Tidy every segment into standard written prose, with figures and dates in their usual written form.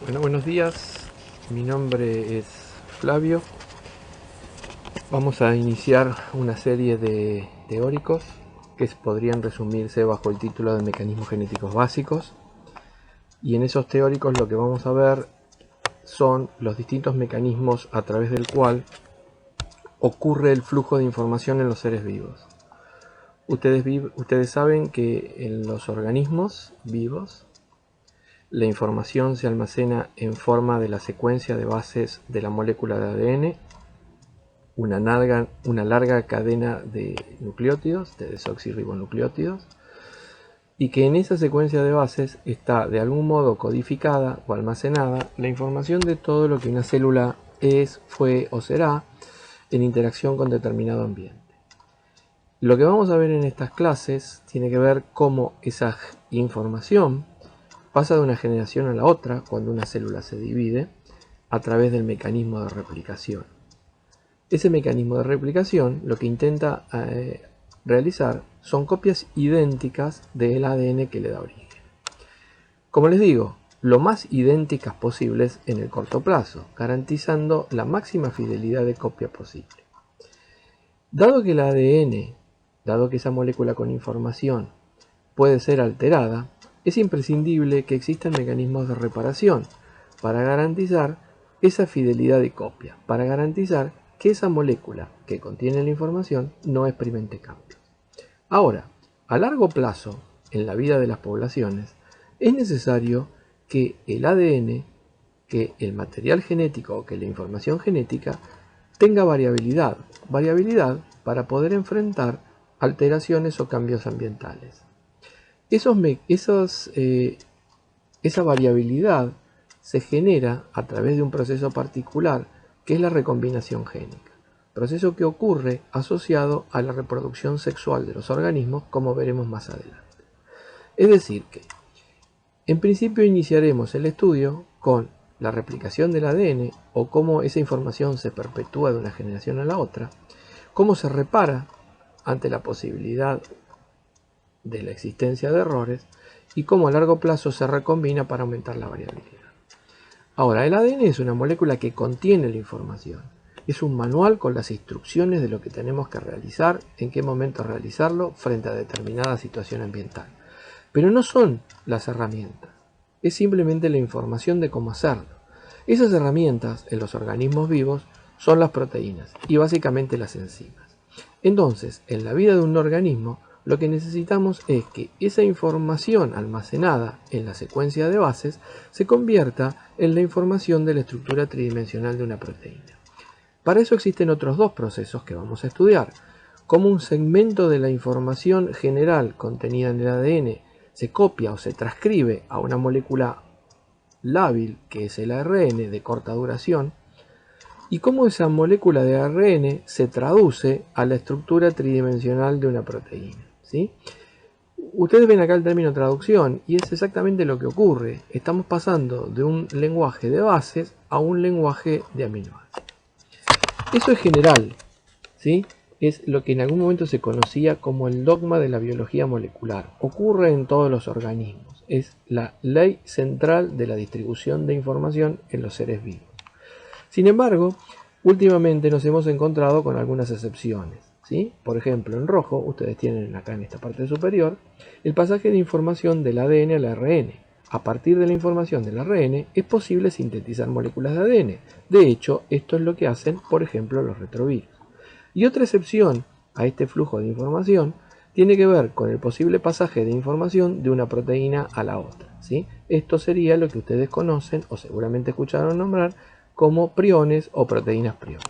Bueno, buenos días, mi nombre es Flavio. Vamos a iniciar una serie de teóricos que podrían resumirse bajo el título de mecanismos genéticos básicos, y en esos teóricos lo que vamos a ver son los distintos mecanismos a través del cual ocurre el flujo de información en los seres vivos. Ustedes saben que en los organismos vivos la información se almacena en forma de la secuencia de bases de la molécula de ADN, una larga cadena de nucleótidos, de desoxirribonucleótidos, y que en esa secuencia de bases está de algún modo codificada o almacenada la información de todo lo que una célula es, fue o será en interacción con determinado ambiente. Lo que vamos a ver en estas clases tiene que ver cómo esa información pasa de una generación a la otra cuando una célula se divide a través del mecanismo de replicación. Ese mecanismo de replicación lo que intenta realizar son copias idénticas del ADN que le da origen. Como les digo, lo más idénticas posibles en el corto plazo, garantizando la máxima fidelidad de copia posible. Dado que el ADN, dado que esa molécula con información puede ser alterada, es imprescindible que existan mecanismos de reparación para garantizar esa fidelidad de copia, para garantizar que esa molécula que contiene la información no experimente cambios. Ahora, a largo plazo, en la vida de las poblaciones, es necesario que el ADN, que el material genético o que la información genética tenga variabilidad para poder enfrentar alteraciones o cambios ambientales. Esa variabilidad se genera a través de un proceso particular que es la recombinación génica, proceso que ocurre asociado a la reproducción sexual de los organismos, como veremos más adelante. Es decir que, en principio iniciaremos el estudio con la replicación del ADN o cómo esa información se perpetúa de una generación a la otra, cómo se repara ante la posibilidad de la existencia de errores y cómo a largo plazo se recombina para aumentar la variabilidad. Ahora, el ADN es una molécula que contiene la información. Es un manual con las instrucciones de lo que tenemos que realizar, en qué momento realizarlo frente a determinada situación ambiental. Pero no son las herramientas, es simplemente la información de cómo hacerlo. Esas herramientas en los organismos vivos son las proteínas y básicamente las enzimas. Entonces, en la vida de un organismo, lo que necesitamos es que esa información almacenada en la secuencia de bases se convierta en la información de la estructura tridimensional de una proteína. Para eso existen otros dos procesos que vamos a estudiar. Cómo un segmento de la información general contenida en el ADN se copia o se transcribe a una molécula lábil, que es el ARN de corta duración, y cómo esa molécula de ARN se traduce a la estructura tridimensional de una proteína. ¿Sí? Ustedes ven acá el término traducción y es exactamente lo que ocurre. Estamos pasando de un lenguaje de bases a un lenguaje de aminoácidos. Eso es general, ¿sí? Es lo que en algún momento se conocía como el dogma de la biología molecular. Ocurre en todos los organismos. Es la ley central de la distribución de información en los seres vivos. Sin embargo, últimamente nos hemos encontrado con algunas excepciones. ¿Sí? Por ejemplo, en rojo, ustedes tienen acá en esta parte superior, el pasaje de información del ADN al ARN. A partir de la información del ARN es posible sintetizar moléculas de ADN. De hecho, esto es lo que hacen, por ejemplo, los retrovirus. Y otra excepción a este flujo de información tiene que ver con el posible pasaje de información de una proteína a la otra. ¿Sí? Esto sería lo que ustedes conocen o seguramente escucharon nombrar como priones o proteínas prión.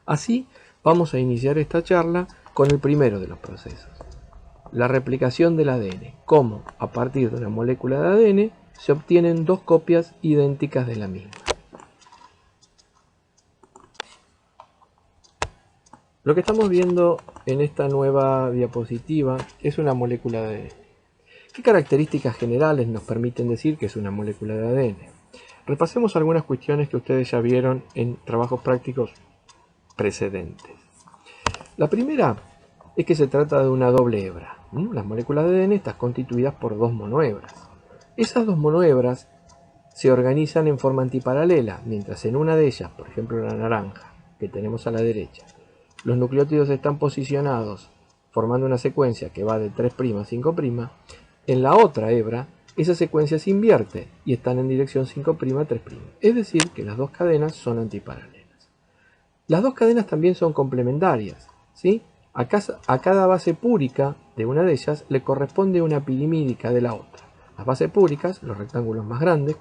Así, vamos a iniciar esta charla con el primero de los procesos, la replicación del ADN, cómo a partir de una molécula de ADN se obtienen dos copias idénticas de la misma. Lo que estamos viendo en esta nueva diapositiva es una molécula de ADN. ¿Qué características generales nos permiten decir que es una molécula de ADN? Repasemos algunas cuestiones que ustedes ya vieron en trabajos prácticos precedentes. La primera es que se trata de una doble hebra. Las moléculas de ADN están constituidas por dos monohebras. Esas dos monohebras se organizan en forma antiparalela, mientras en una de ellas, por ejemplo la naranja, que tenemos a la derecha, los nucleótidos están posicionados formando una secuencia que va de 3' a 5', en la otra hebra esa secuencia se invierte y están en dirección 5' a 3'. Es decir, que las dos cadenas son antiparalelas. Las dos cadenas también son complementarias, ¿sí? A cada base púrica de una de ellas le corresponde una pirimídica de la otra. Las bases púricas, los rectángulos más grandes,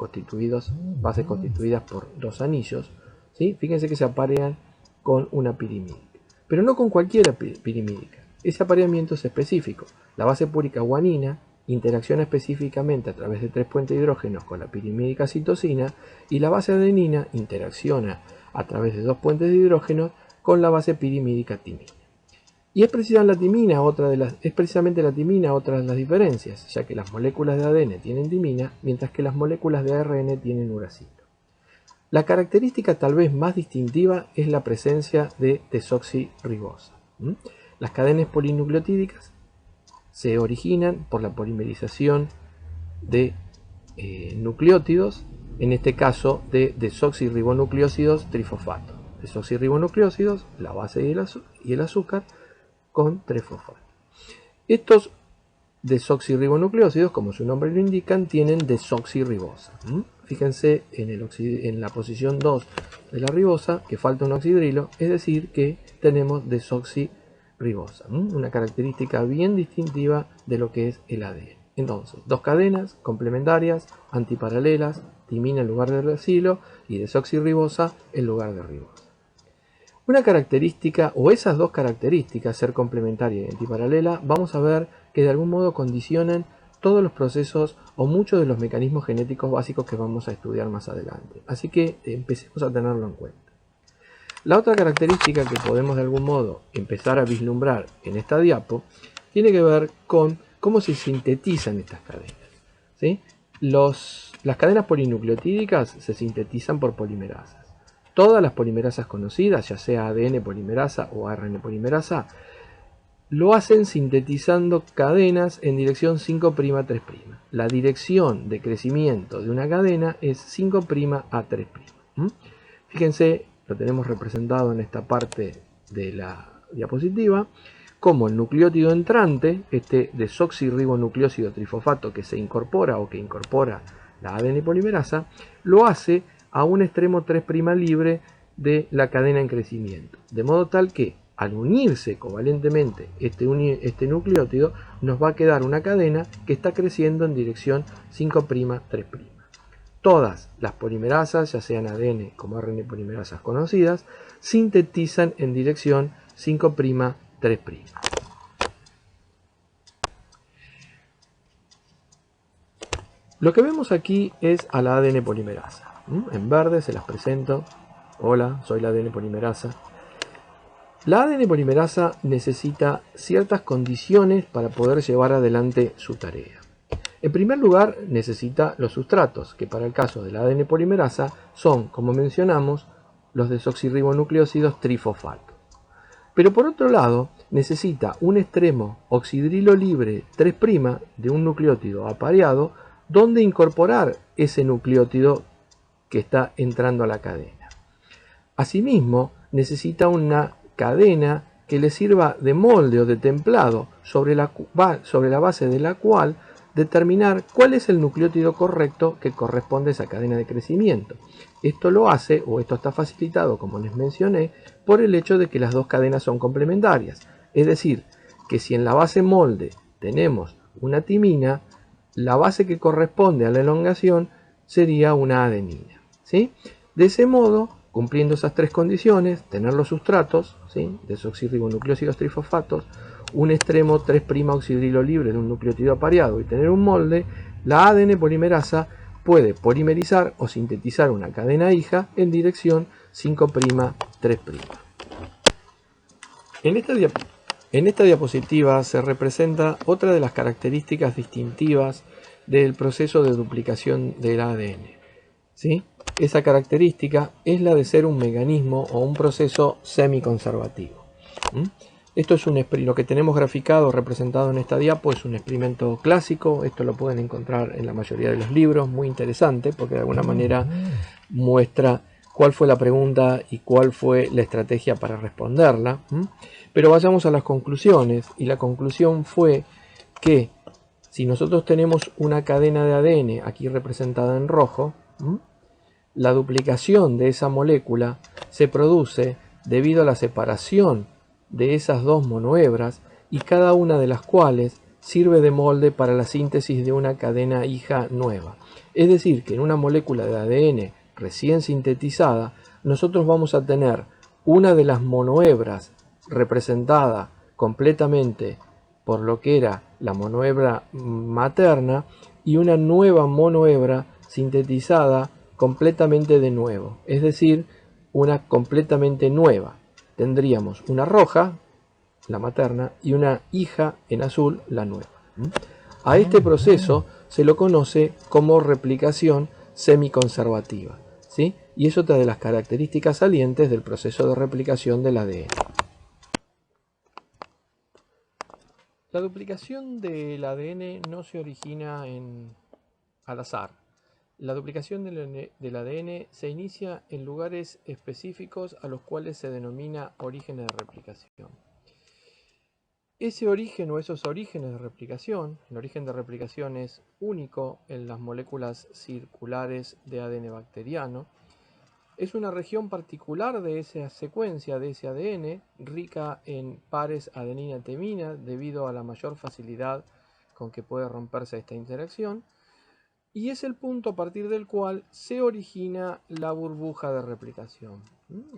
bases constituidas por dos anillos, ¿sí? Fíjense que se aparean con una pirimídica. Pero no con cualquier pirimídica. Ese apareamiento es específico. La base púrica guanina interacciona específicamente a través de 3 puentes de hidrógenos con la pirimídica citosina, y la base adenina interacciona a través de 2 puentes de hidrógenos con la base pirimídica timina. Y es precisamente la timina otra de las diferencias, ya que las moléculas de ADN tienen timina, mientras que las moléculas de ARN tienen uracilo. La característica tal vez más distintiva es la presencia de desoxirribosa. Las cadenas polinucleotídicas se originan por la polimerización de nucleótidos, en este caso de desoxirribonucleósidos trifosfato. Desoxirribonucleósidos, la base y el azúcar, con 3-fosfato. Estos desoxirribonucleósidos, como su nombre lo indican, tienen desoxirribosa. Fíjense en la posición 2 de la ribosa que falta un oxidrilo, es decir, que tenemos desoxirribosa, una característica bien distintiva de lo que es el ADN. Entonces, dos cadenas complementarias, antiparalelas, timina en lugar de uracilo y desoxirribosa en lugar de ribosa. Una característica, o esas dos características, ser complementaria y antiparalela, vamos a ver que de algún modo condicionan todos los procesos o muchos de los mecanismos genéticos básicos que vamos a estudiar más adelante. Así que empecemos a tenerlo en cuenta. La otra característica que podemos de algún modo empezar a vislumbrar en esta diapo tiene que ver con cómo se sintetizan estas cadenas, ¿sí? Las cadenas polinucleotídicas se sintetizan por polimerasas. Todas las polimerasas conocidas, ya sea ADN polimerasa o ARN polimerasa, lo hacen sintetizando cadenas en dirección 5' a 3'. La dirección de crecimiento de una cadena es 5' a 3'. Fíjense, lo tenemos representado en esta parte de la diapositiva, como el nucleótido entrante, este desoxirribonucleósido trifosfato que se incorpora o que incorpora la ADN polimerasa, lo hace a un extremo 3' libre de la cadena en crecimiento. De modo tal que al unirse covalentemente este nucleótido, nos va a quedar una cadena que está creciendo en dirección 5' 3'. Todas las polimerasas, ya sean ADN como ARN polimerasas conocidas, sintetizan en dirección 5' 3'. Lo que vemos aquí es a la ADN polimerasa. En verde se las presento. Hola, soy la ADN polimerasa. La ADN polimerasa necesita ciertas condiciones para poder llevar adelante su tarea. En primer lugar, necesita los sustratos, que para el caso de la ADN polimerasa son, como mencionamos, los desoxirribonucleósidos trifosfato. Pero por otro lado, necesita un extremo oxidrilo libre 3' de un nucleótido apareado donde incorporar ese nucleótido que está entrando a la cadena. Asimismo, necesita una cadena que le sirva de molde o de templado sobre la base de la cual determinar cuál es el nucleótido correcto que corresponde a esa cadena de crecimiento. Esto lo hace, o esto está facilitado, como les mencioné, por el hecho de que las dos cadenas son complementarias. Es decir, que si en la base molde tenemos una timina, la base que corresponde a la elongación sería una adenina, ¿sí? De ese modo, cumpliendo esas tres condiciones, tener los sustratos, ¿sí?, desoxirribonucleósidos trifosfatos, un extremo 3' oxidrilo libre de un nucleótido apareado y tener un molde, la ADN polimerasa puede polimerizar o sintetizar una cadena hija en dirección 5' 3'. En esta diapositiva se representa otra de las características distintivas del proceso de duplicación del ADN, ¿sí? Esa característica es la de ser un mecanismo o un proceso semiconservativo. Esto es lo que tenemos graficado, representado en esta diapo, es un experimento clásico. Esto lo pueden encontrar en la mayoría de los libros, muy interesante porque de alguna manera muestra cuál fue la pregunta y cuál fue la estrategia para responderla. Pero vayamos a las conclusiones, y la conclusión fue que si nosotros tenemos una cadena de ADN aquí representada en rojo, la duplicación de esa molécula se produce debido a la separación de esas dos monohebras, y cada una de las cuales sirve de molde para la síntesis de una cadena hija nueva. Es decir, que en una molécula de ADN recién sintetizada, nosotros vamos a tener una de las monohebras representada completamente por lo que era la monohebra materna, y una nueva monohebra sintetizada completamente de nuevo, es decir, una completamente nueva. Tendríamos una roja, la materna, y una hija en azul, la nueva. A este proceso se lo conoce como replicación semiconservativa, ¿sí? Y es otra de las características salientes del proceso de replicación del ADN. La duplicación del ADN no se origina al azar. La duplicación del ADN se inicia en lugares específicos a los cuales se denomina orígenes de replicación. Ese origen o esos orígenes de replicación, el origen de replicación es único en las moléculas circulares de ADN bacteriano. Es una región particular de esa secuencia de ese ADN, rica en pares adenina-timina debido a la mayor facilidad con que puede romperse esta interacción. Y es el punto a partir del cual se origina la burbuja de replicación.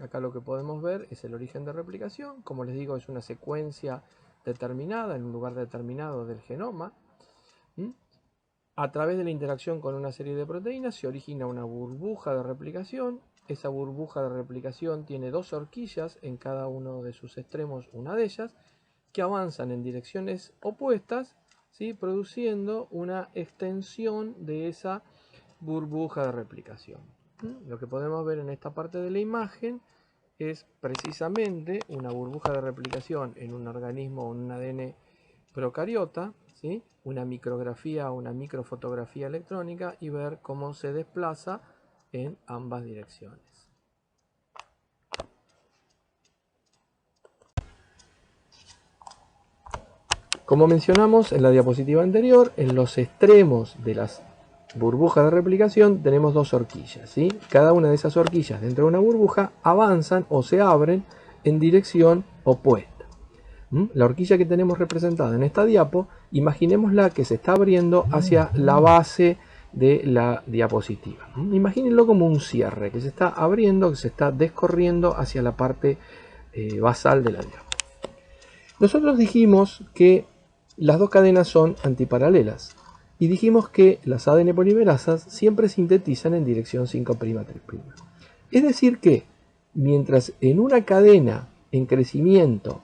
Acá lo que podemos ver es el origen de replicación. Como les digo, es una secuencia determinada en un lugar determinado del genoma. A través de la interacción con una serie de proteínas se origina una burbuja de replicación. Esa burbuja de replicación tiene dos horquillas en cada uno de sus extremos, una de ellas, que avanzan en direcciones opuestas, ¿sí? Produciendo una extensión de esa burbuja de replicación. Lo que podemos ver en esta parte de la imagen es precisamente una burbuja de replicación en un organismo o en un ADN procariota, ¿sí? Una micrografía o una microfotografía electrónica, y ver cómo se desplaza en ambas direcciones. Como mencionamos en la diapositiva anterior, en los extremos de las burbujas de replicación tenemos dos horquillas, ¿sí? Cada una de esas horquillas dentro de una burbuja avanzan o se abren en dirección opuesta. La horquilla que tenemos representada en esta diapo, imaginémosla que se está abriendo hacia la base de la diapositiva. Imagínenlo como un cierre que se está abriendo, que se está descorriendo hacia la parte basal de la diapo. Nosotros dijimos que las dos cadenas son antiparalelas, y dijimos que las ADN polimerasas siempre sintetizan en dirección 5'3'. Es decir que, mientras en una cadena en crecimiento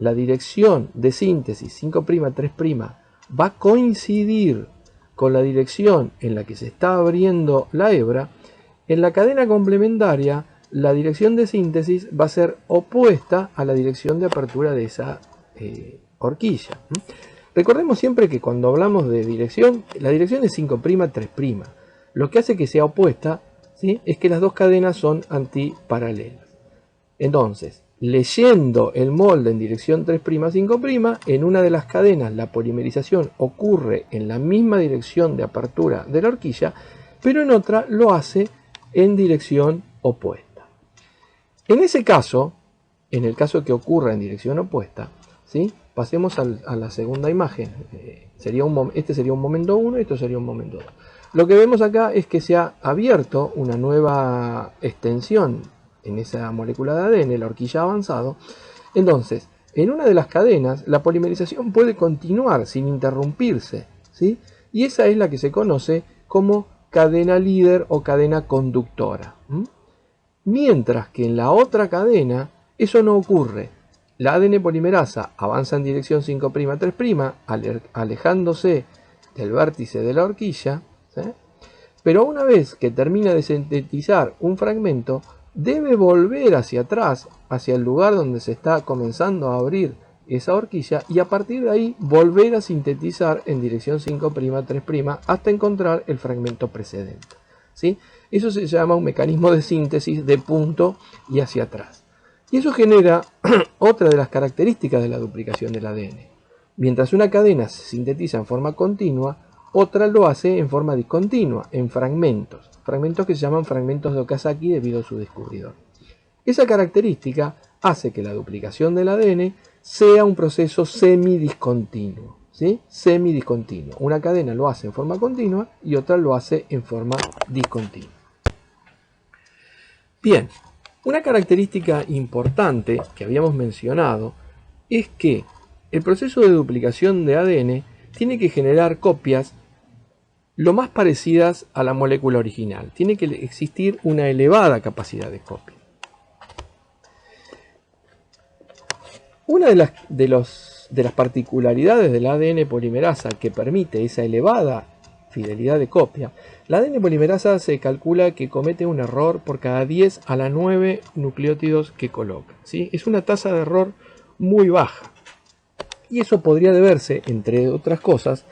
la dirección de síntesis 5'3' va a coincidir con la dirección en la que se está abriendo la hebra, en la cadena complementaria la dirección de síntesis va a ser opuesta a la dirección de apertura de esa horquilla. Recordemos siempre que cuando hablamos de dirección, la dirección es 5'3'. Lo que hace que sea opuesta, ¿sí?, es que las dos cadenas son antiparalelas. Entonces, leyendo el molde en dirección 3', 5', en una de las cadenas la polimerización ocurre en la misma dirección de apertura de la horquilla, pero en otra lo hace en dirección opuesta. En ese caso, en el caso que ocurra en dirección opuesta, ¿sí?, pasemos a la segunda imagen. Este sería un momento 1 y esto sería un momento 2. Lo que vemos acá es que se ha abierto una nueva extensión en esa molécula de ADN, la horquilla avanzado. Entonces, en una de las cadenas, la polimerización puede continuar sin interrumpirse, ¿sí? Y esa es la que se conoce como cadena líder o cadena conductora. Mientras que en la otra cadena, eso no ocurre. La ADN polimerasa avanza en dirección 5', 3', alejándose del vértice de la horquilla, ¿sí?, pero una vez que termina de sintetizar un fragmento, debe volver hacia atrás hacia el lugar donde se está comenzando a abrir esa horquilla y a partir de ahí volver a sintetizar en dirección 5', 3' hasta encontrar el fragmento precedente, ¿sí? Eso se llama un mecanismo de síntesis de punto y hacia atrás. Y eso genera otra de las características de la duplicación del ADN. Mientras una cadena se sintetiza en forma continua, otra lo hace en forma discontinua, en fragmentos. Fragmentos que se llaman fragmentos de Okazaki debido a su descubridor. Esa característica hace que la duplicación del ADN sea un proceso semidiscontinuo, ¿sí? Semidiscontinuo. Una cadena lo hace en forma continua y otra lo hace en forma discontinua. Bien, una característica importante que habíamos mencionado es que el proceso de duplicación de ADN tiene que generar copias lo más parecidas a la molécula original. Tiene que existir una elevada capacidad de copia. Una de las particularidades del ADN polimerasa que permite esa elevada fidelidad de copia, la ADN polimerasa se calcula que comete un error por cada 10 a la 9 nucleótidos que coloca, ¿sí? Es una tasa de error muy baja. Y eso podría deberse, entre otras cosas,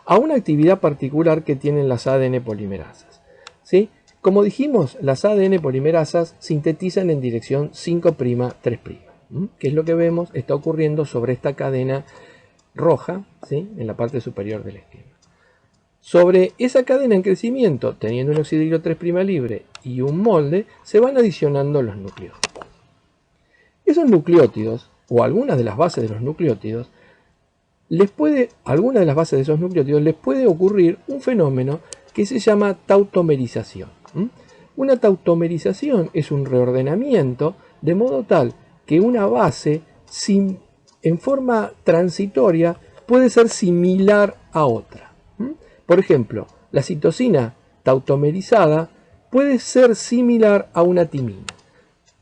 a una actividad particular que tienen las ADN polimerasas, ¿sí? Como dijimos, las ADN polimerasas sintetizan en dirección 5', 3', que es lo que vemos está ocurriendo sobre esta cadena roja, ¿sí? En la parte superior del esquema. Sobre esa cadena en crecimiento, teniendo un oxidrilo 3' libre y un molde, se van adicionando los nucleótidos. Esos nucleótidos, o algunas de las bases de los nucleótidos, algunas de las bases de esos nucleótidos les puede ocurrir un fenómeno que se llama tautomerización. Una tautomerización es un reordenamiento de modo tal que una base en forma transitoria puede ser similar a otra. Por ejemplo, la citosina tautomerizada puede ser similar a una timina.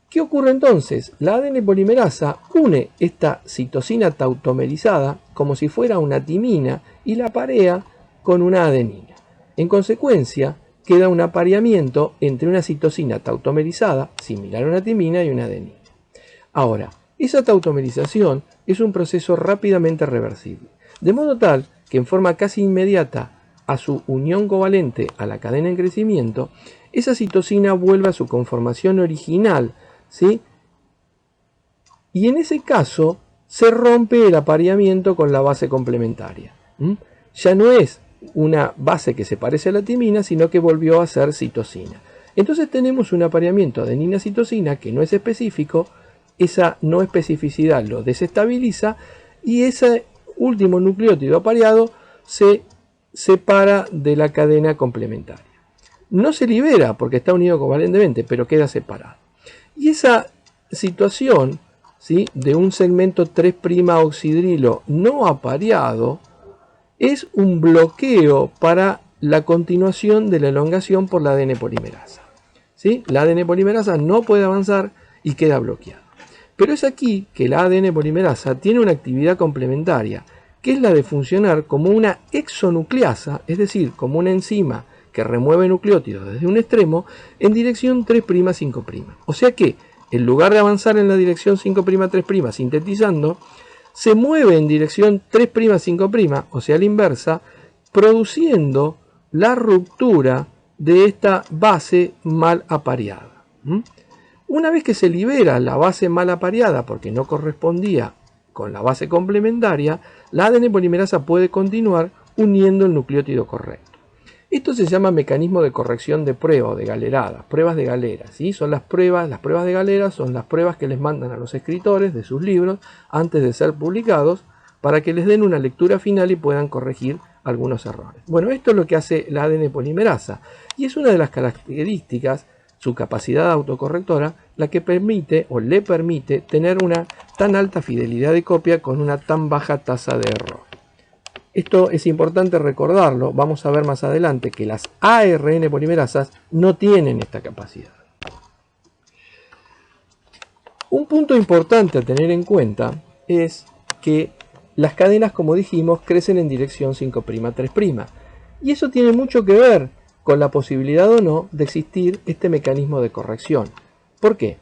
¿Qué ocurre entonces? La ADN polimerasa une esta citosina tautomerizada como si fuera una timina y la parea con una adenina. En consecuencia, queda un apareamiento entre una citosina tautomerizada, similar a una timina, y una adenina. Ahora, esa tautomerización es un proceso rápidamente reversible, de modo tal que en forma casi inmediata a su unión covalente a la cadena en crecimiento, esa citosina vuelve a su conformación original, ¿sí? Y en ese caso se rompe el apareamiento con la base complementaria. Ya no es una base que se parece a la timina, sino que volvió a ser citosina. Entonces tenemos un apareamiento adenina-citosina que no es específico, esa no especificidad lo desestabiliza y ese último nucleótido apareado se separa de la cadena complementaria. No se libera porque está unido covalentemente, pero queda separado. Y esa situación, ¿sí?, de un segmento 3' oxidrilo no apareado es un bloqueo para la continuación de la elongación por la ADN polimerasa, ¿sí? La ADN polimerasa no puede avanzar y queda bloqueada. Pero es aquí que la ADN polimerasa tiene una actividad complementaria, que es la de funcionar como una exonucleasa, es decir, como una enzima que remueve nucleótidos desde un extremo en dirección 3', 5'. O sea que, en lugar de avanzar en la dirección 5', 3', sintetizando, se mueve en dirección 3', 5', o sea, la inversa, produciendo la ruptura de esta base mal apareada. Una vez que se libera la base mal apareada porque no correspondía con la base complementaria, la ADN polimerasa puede continuar uniendo el nucleótido correcto. Esto se llama mecanismo de corrección de prueba o de galerada, pruebas de galera, ¿sí? Son las pruebas de galera son las pruebas que les mandan a los escritores de sus libros antes de ser publicados para que les den una lectura final y puedan corregir algunos errores. Bueno, esto es lo que hace la ADN polimerasa y es una de las características, su capacidad autocorrectora, la que permite o le permite tener una tan alta fidelidad de copia con una tan baja tasa de error. Esto es importante recordarlo, vamos a ver más adelante que las ARN polimerasas no tienen esta capacidad. Un punto importante a tener en cuenta es que las cadenas, como dijimos, crecen en dirección 5', 3', y eso tiene mucho que ver con la posibilidad o no de existir este mecanismo de corrección. ¿Por qué?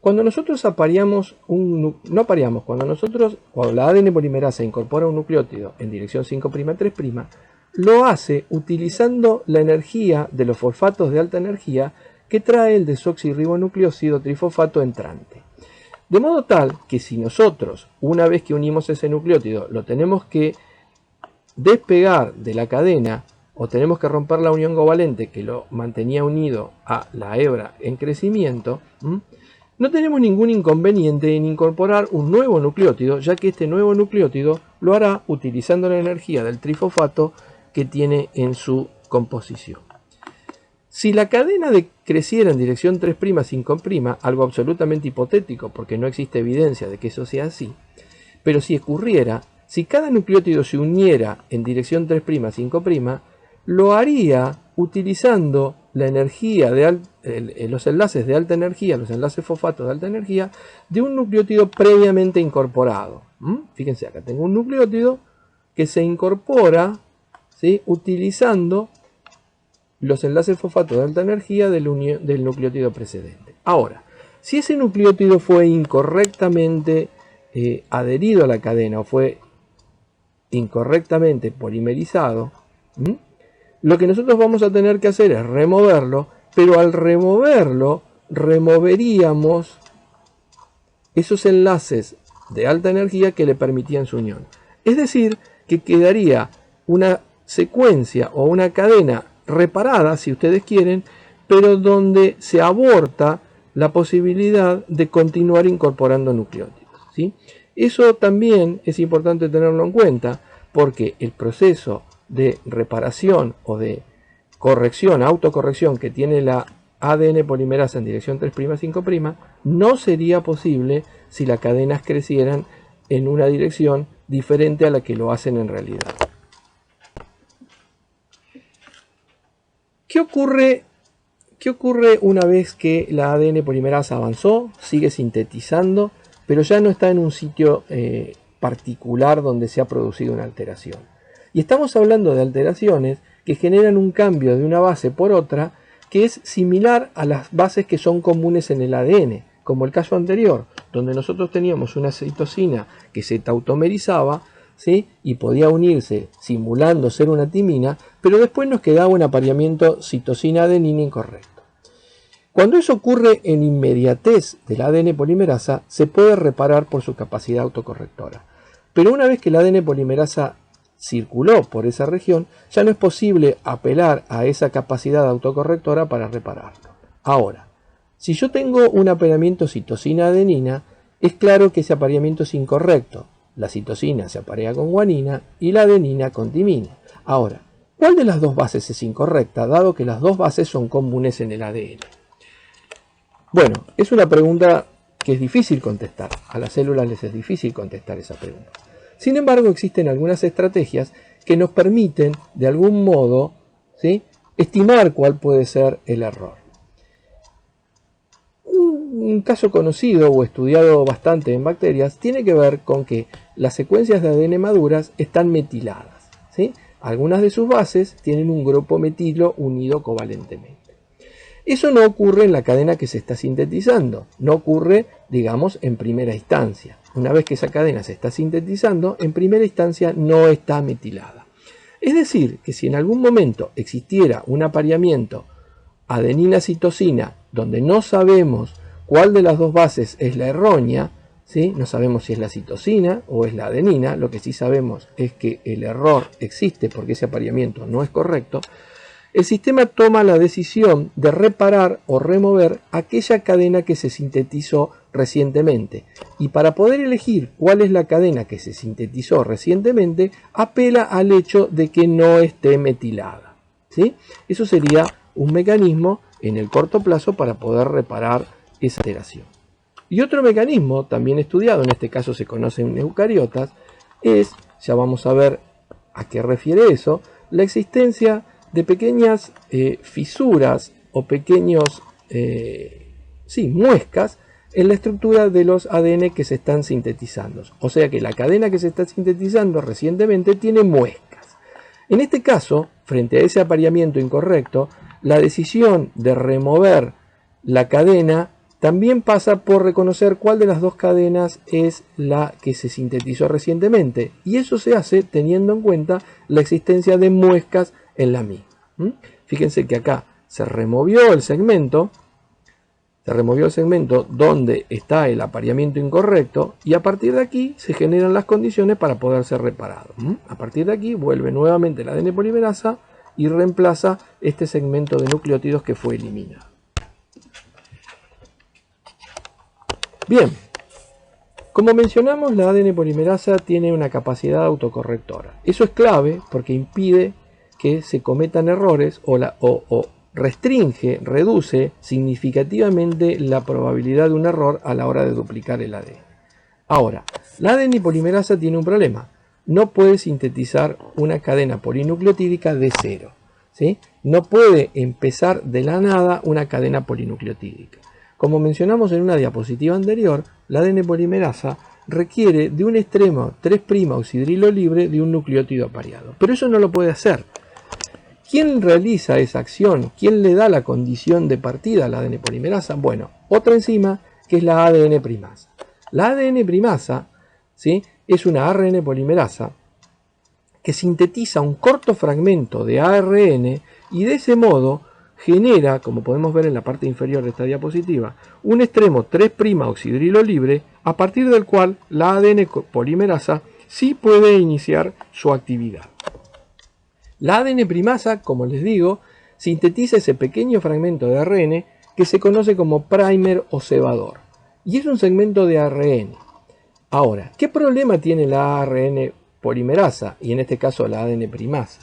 Cuando nosotros apareamos cuando la ADN polimerasa incorpora un nucleótido en dirección 5'3', lo hace utilizando la energía de los fosfatos de alta energía que trae el desoxirribonucleósido trifosfato entrante. De modo tal que si nosotros, una vez que unimos ese nucleótido, lo tenemos que despegar de la cadena o tenemos que romper la unión covalente que lo mantenía unido a la hebra en crecimiento, no tenemos ningún inconveniente en incorporar un nuevo nucleótido, ya que este nuevo nucleótido lo hará utilizando la energía del trifosfato que tiene en su composición. Si la cadena creciera en dirección 3', 5', algo absolutamente hipotético porque no existe evidencia de que eso sea así, pero si ocurriera, si cada nucleótido se uniera en dirección 3', 5', lo haría utilizando la energía los enlaces de alta energía, los enlaces fosfatos de alta energía, de un nucleótido previamente incorporado. Fíjense, acá tengo un nucleótido que se incorpora, ¿sí?, utilizando los enlaces fosfatos de alta energía del nucleótido precedente. Ahora, si ese nucleótido fue incorrectamente adherido a la cadena o fue incorrectamente polimerizado, lo que nosotros vamos a tener que hacer es removerlo, pero al removerlo, removeríamos esos enlaces de alta energía que le permitían su unión. Es decir, que quedaría una secuencia o una cadena reparada, si ustedes quieren, pero donde se aborta la posibilidad de continuar incorporando nucleótidos, ¿sí? Eso también es importante tenerlo en cuenta, porque el proceso de reparación o de corrección, autocorrección que tiene la ADN polimerasa en dirección 3', 5', no sería posible si las cadenas crecieran en una dirección diferente a la que lo hacen en realidad. ¿Qué ocurre una vez que la ADN polimerasa avanzó, sigue sintetizando, pero ya no está en un sitio particular donde se ha producido una alteración? Y estamos hablando de alteraciones que generan un cambio de una base por otra que es similar a las bases que son comunes en el ADN, como el caso anterior, donde nosotros teníamos una citosina que se tautomerizaba, ¿sí?, y podía unirse simulando ser una timina, pero después nos quedaba un apareamiento citosina-adenina incorrecto. Cuando eso ocurre en inmediatez del ADN polimerasa, se puede reparar por su capacidad autocorrectora. Pero una vez que el ADN polimerasa circuló por esa región, ya no es posible apelar a esa capacidad autocorrectora para repararlo. Ahora, si yo tengo un apareamiento citosina-adenina, es claro que ese apareamiento es incorrecto. La citosina se aparea con guanina y la adenina con timina. Ahora, ¿cuál de las dos bases es incorrecta, dado que las dos bases son comunes en el ADN? Bueno, es una pregunta que es difícil contestar. A las células les es difícil contestar esa pregunta. Sin embargo, existen algunas estrategias que nos permiten, de algún modo, ¿sí?, estimar cuál puede ser el error. Un caso conocido o estudiado bastante en bacterias tiene que ver con que las secuencias de ADN maduras están metiladas, ¿sí? Algunas de sus bases tienen un grupo metilo unido covalentemente. Eso no ocurre en la cadena que se está sintetizando, no ocurre, digamos, en primera instancia. Una vez que esa cadena se está sintetizando, en primera instancia no está metilada. Es decir, que si en algún momento existiera un apareamiento adenina-citosina donde no sabemos cuál de las dos bases es la errónea, ¿sí?, no sabemos si es la citosina o es la adenina, lo que sí sabemos es que el error existe porque ese apareamiento no es correcto, el sistema toma la decisión de reparar o remover aquella cadena que se sintetizó recientemente. Y para poder elegir cuál es la cadena que se sintetizó recientemente, apela al hecho de que no esté metilada, ¿sí? Eso sería un mecanismo en el corto plazo para poder reparar esa alteración. Y otro mecanismo también estudiado, en este caso se conoce en eucariotas, es, ya vamos a ver a qué refiere eso, la existencia de pequeñas fisuras o pequeños muescas en la estructura de los ADN que se están sintetizando. O sea que la cadena que se está sintetizando recientemente tiene muescas. En este caso, frente a ese apareamiento incorrecto, la decisión de remover la cadena También pasa por reconocer cuál de las dos cadenas es la que se sintetizó recientemente, y eso se hace teniendo en cuenta la existencia de muescas en la misma. Fíjense que acá se removió el segmento donde está el apareamiento incorrecto, y a partir de aquí se generan las condiciones para poder ser reparado. A partir de aquí vuelve nuevamente la ADN polimerasa y reemplaza este segmento de nucleótidos que fue eliminado. Bien, como mencionamos, la ADN polimerasa tiene una capacidad autocorrectora. Eso es clave porque impide que se cometan errores o reduce significativamente la probabilidad de un error a la hora de duplicar el ADN. Ahora, la ADN polimerasa tiene un problema. No puede sintetizar una cadena polinucleotídica de cero, ¿sí? No puede empezar de la nada una cadena polinucleotídica. Como mencionamos en una diapositiva anterior, la ADN polimerasa requiere de un extremo 3' oxidrilo libre de un nucleótido apareado. Pero eso no lo puede hacer. ¿Quién realiza esa acción? ¿Quién le da la condición de partida a la ADN polimerasa? Bueno, otra enzima que es la ADN primasa. La ADN primasa, ¿sí?, es una ARN polimerasa que sintetiza un corto fragmento de ARN y de ese modo genera, como podemos ver en la parte inferior de esta diapositiva, un extremo 3' oxidrilo libre a partir del cual la ADN polimerasa sí puede iniciar su actividad. La ADN primasa, como les digo, sintetiza ese pequeño fragmento de ARN que se conoce como primer o cebador, y es un segmento de ARN. Ahora, ¿qué problema tiene la ARN polimerasa, y en este caso la ADN primasa?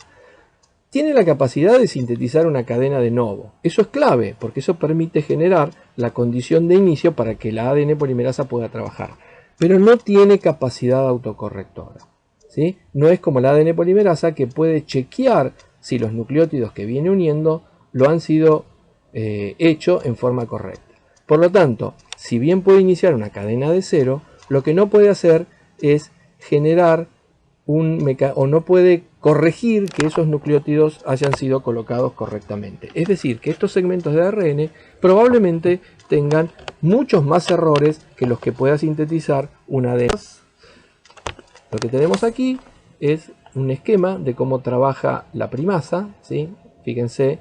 Tiene la capacidad de sintetizar una cadena de novo. Eso es clave, porque eso permite generar la condición de inicio para que la ADN polimerasa pueda trabajar, pero no tiene capacidad autocorrectora, ¿sí? No es como la ADN polimerasa que puede chequear si los nucleótidos que viene uniendo lo han sido hechos en forma correcta. Por lo tanto, si bien puede iniciar una cadena de cero, lo que no puede hacer es generar o no puede corregir que esos nucleótidos hayan sido colocados correctamente. Es decir, que estos segmentos de ARN probablemente tengan muchos más errores que los que pueda sintetizar una ADN. Lo que tenemos aquí es un esquema de cómo trabaja la primasa, ¿sí? Fíjense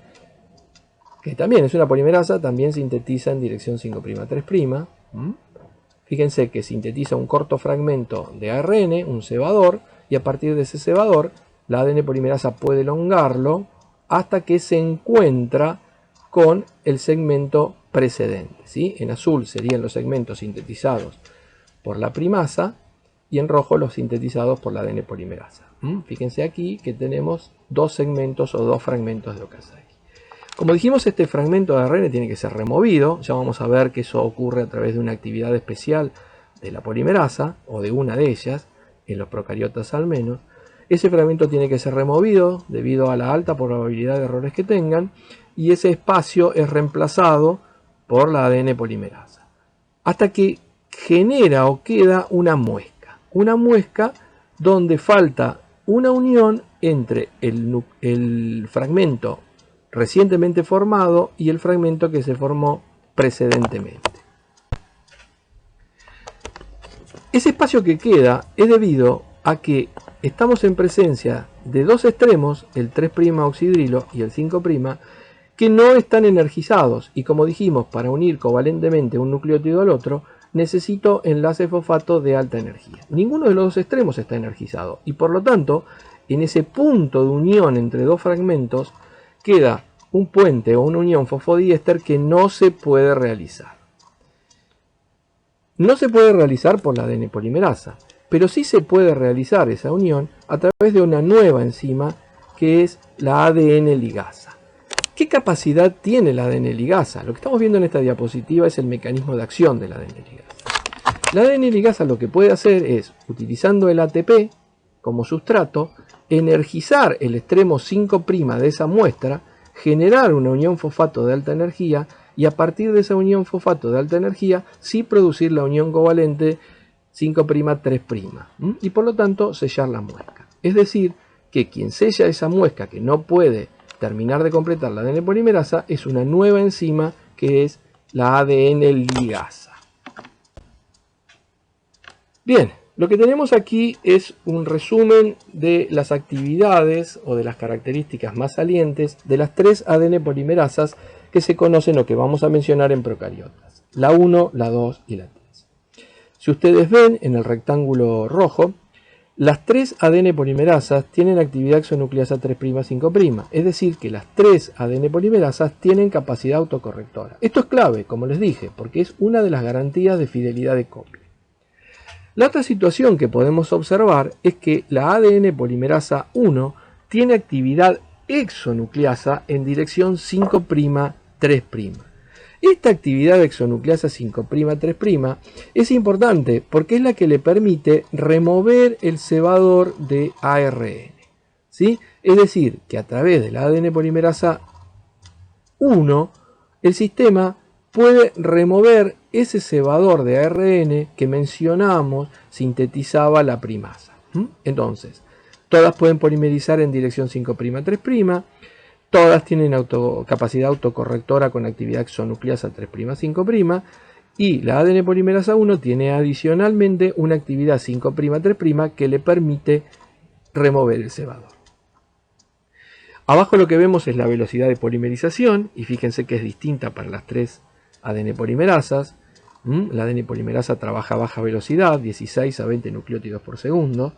que también es una polimerasa, también sintetiza en dirección 5'3'. Fíjense que sintetiza un corto fragmento de ARN, un cebador, y a partir de ese cebador la ADN polimerasa puede elongarlo hasta que se encuentra con el segmento precedente, ¿sí? En azul serían los segmentos sintetizados por la primasa y en rojo los sintetizados por la ADN polimerasa. Fíjense aquí que tenemos dos segmentos o dos fragmentos de Okazaki. Como dijimos, este fragmento de ARN tiene que ser removido. Ya vamos a ver que eso ocurre a través de una actividad especial de la polimerasa o de una de ellas, en los procariotas al menos. Ese fragmento tiene que ser removido debido a la alta probabilidad de errores que tengan, y ese espacio es reemplazado por la ADN polimerasa hasta que genera o queda una muesca donde falta una unión entre el fragmento recientemente formado y el fragmento que se formó precedentemente. Ese espacio que queda es debido a que estamos en presencia de dos extremos, el 3' oxidrilo y el 5', que no están energizados, y como dijimos, para unir covalentemente un nucleótido al otro, necesito enlace fosfato de alta energía. Ninguno de los dos extremos está energizado, y por lo tanto, en ese punto de unión entre dos fragmentos, queda un puente o una unión fosfodiéster que no se puede realizar. No se puede realizar por la ADN polimerasa, pero sí se puede realizar esa unión a través de una nueva enzima que es la ADN ligasa. ¿Qué capacidad tiene la ADN ligasa? Lo que estamos viendo en esta diapositiva es el mecanismo de acción de la ADN ligasa. La ADN ligasa lo que puede hacer es, utilizando el ATP como sustrato, energizar el extremo 5' de esa muestra, generar una unión fosfato de alta energía, y a partir de esa unión fosfato de alta energía sí producir la unión covalente 5'3', y por lo tanto sellar la muesca. Es decir, que quien sella esa muesca que no puede terminar de completar la ADN polimerasa es una nueva enzima que es la ADN ligasa. Bien, lo que tenemos aquí es un resumen de las actividades o de las características más salientes de las 3 ADN polimerasas que se conocen o que vamos a mencionar en procariotas, la 1, la 2 y la 3. Si ustedes ven en el rectángulo rojo, las 3 ADN polimerasas tienen actividad exonucleasa 3'5', es decir, que las 3 ADN polimerasas tienen capacidad autocorrectora. Esto es clave, como les dije, porque es una de las garantías de fidelidad de copia. La otra situación que podemos observar es que la ADN polimerasa 1 tiene actividad exonucleasa en dirección 5'3'. Esta actividad exonucleasa 5'3' es importante porque es la que le permite remover el cebador de ARN. ¿Sí? Es decir, que a través de la ADN polimerasa 1, el sistema puede remover ese cebador de ARN que mencionamos sintetizaba la primasa. Entonces, todas pueden polimerizar en dirección 5'3', todas tienen capacidad autocorrectora con actividad exonucleasa 3'5', y la ADN polimerasa 1 tiene adicionalmente una actividad 5'3' que le permite remover el cebador. Abajo lo que vemos es la velocidad de polimerización, y fíjense que es distinta para las 3 ADN polimerasas. La ADN polimerasa trabaja a baja velocidad, 16 a 20 nucleótidos por segundo.